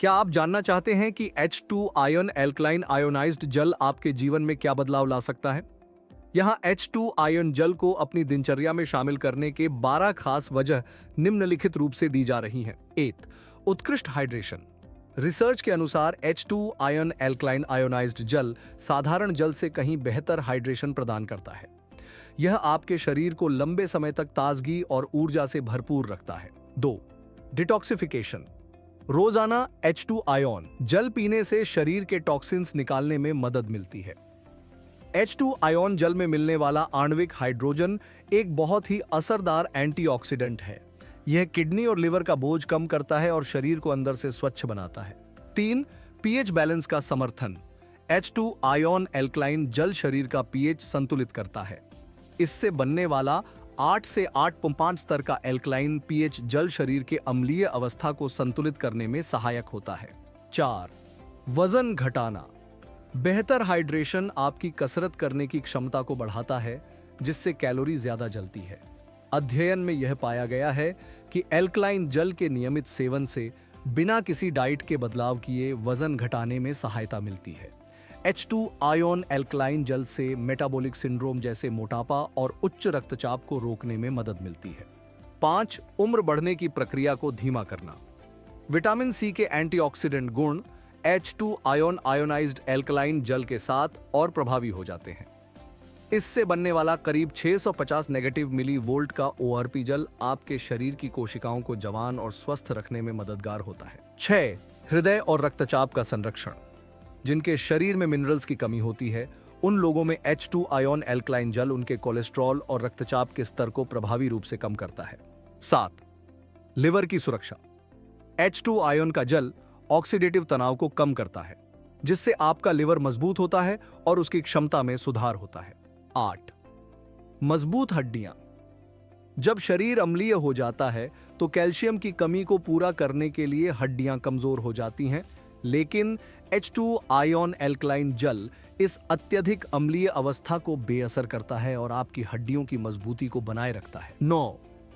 क्या आप जानना चाहते हैं कि H2 आयन एल्कलाइन आयोनाइज्ड जल आपके जीवन में क्या बदलाव ला सकता है? यहाँ H2 आयन जल को अपनी दिनचर्या में शामिल करने के 12 खास वजह निम्नलिखित रूप से दी जा रही हैं। 1. उत्कृष्ट हाइड्रेशन। रिसर्च के अनुसार H2 आयन एल्कलाइन आयोनाइज्ड जल साधारण जल से कहीं बेहतर हाइड्रेशन प्रदान करता है। यह आपके शरीर को लंबे समय तक ताजगी और ऊर्जा से भरपूर रखता है। 2. डिटॉक्सिफिकेशन। रोजाना H2 आयन जल पीने से शरीर के टॉक्सिन्स निकालने में मदद मिलती है। H2 आयन जल में मिलने वाला आणविक हाइड्रोजन एक बहुत ही असरदार एंटीऑक्सीडेंट है। यह किडनी और लिवर का बोझ कम करता है और शरीर को अंदर से स्वच्छ बनाता है। 3. पीएच बैलेंस का समर्थन। H2 आयन एल्कलाइन जल शरीर का पीएच संतुलित करता है। इससे बनने वाला 8 से 8.5 स्तर का एल्कलाइन पीएच जल शरीर के अम्लीय अवस्था को संतुलित करने में सहायक होता है। 4. वजन घटाना। बेहतर हाइड्रेशन आपकी कसरत करने की क्षमता को बढ़ाता है, जिससे कैलोरी ज्यादा जलती है। अध्ययन में यह पाया गया है कि एल्कलाइन जल के नियमित सेवन से बिना किसी डाइट के बदलाव किए वजन घटाने में सहायता मिलती है। H2 आयन एल्कलाइन जल से मेटाबॉलिक सिंड्रोम जैसे मोटापा और उच्च रक्तचाप को रोकने में मदद मिलती है। 5. उम्र बढ़ने की प्रक्रिया को धीमा करना। विटामिन सी के एंटीऑक्सीडेंट गुण H2 आयन आयोनाइज्ड एल्कलाइन जल के साथ और प्रभावी हो जाते हैं। इससे बनने वाला करीब 650 नेगेटिव मिली वोल्ट का ORP जल आपके शरीर की कोशिकाओं को जवान और स्वस्थ रखने में मददगार होता है। 6. हृदय और रक्तचाप का संरक्षण। जिनके शरीर में मिनरल्स की कमी होती है, उन लोगों में H2 आयन एल्कलाइन जल उनके कोलेस्ट्रॉल और रक्तचाप के स्तर को प्रभावी रूप से कम करता है। 7. लिवर की सुरक्षा। H2 आयन का जल ऑक्सीडेटिव तनाव को कम करता है, जिससे आपका लिवर मजबूत होता है और उसकी क्षमता में सुधार होता है। 8. मजबूत हड्डियां। जब शरीर अम्लीय हो जाता है तो कैल्शियम की कमी को पूरा करने के लिए हड्डियां कमजोर हो जाती हैं, लेकिन H2 आयन एल्कलाइन जल इस अत्यधिक अम्लीय अवस्था को बेअसर करता है और आपकी हड्डियों की मजबूती को बनाए रखता है। 9.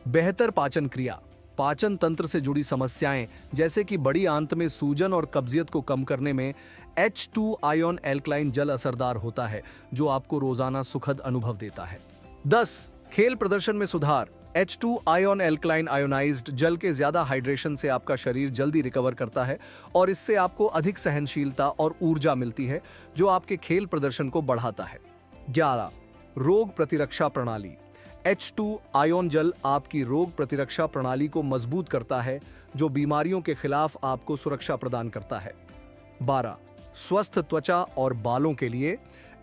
बेहतर पाचन क्रिया। पाचन तंत्र से जुड़ी समस्याएं जैसे कि बड़ी आंत में सूजन और कब्जियत को कम करने में H2 आयन एल्कलाइन जल असरदार होता है, जो आपको रोजाना सुखद अनुभव देता है। 10. खेल प्रदर्शन में सुधार। H2 आयन एल्कलाइन आयोनाइज्ड जल के ज्यादा हाइड्रेशन से आपका शरीर जल्दी रिकवर करता है और इससे आपको अधिक सहनशीलता और ऊर्जा मिलती है, जो आपके खेल प्रदर्शन को बढ़ाता है। 11. रोग प्रतिरक्षा प्रणाली। H2 आयन जल आपकी रोग प्रतिरक्षा प्रणाली को मजबूत करता है, जो बीमारियों के खिलाफ आपको सुरक्षा प्रदान करता है। 12. स्वस्थ त्वचा और बालों के लिए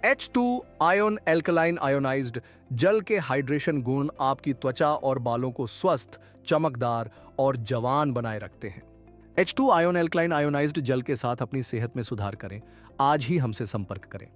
H2 आयन एल्कलाइन आयोनाइज्ड जल के हाइड्रेशन गुण आपकी त्वचा और बालों को स्वस्थ, चमकदार और जवान बनाए रखते हैं। H2 आयन एल्कलाइन आयोनाइज्ड जल के साथ अपनी सेहत में सुधार करें। आज ही हमसे संपर्क करें।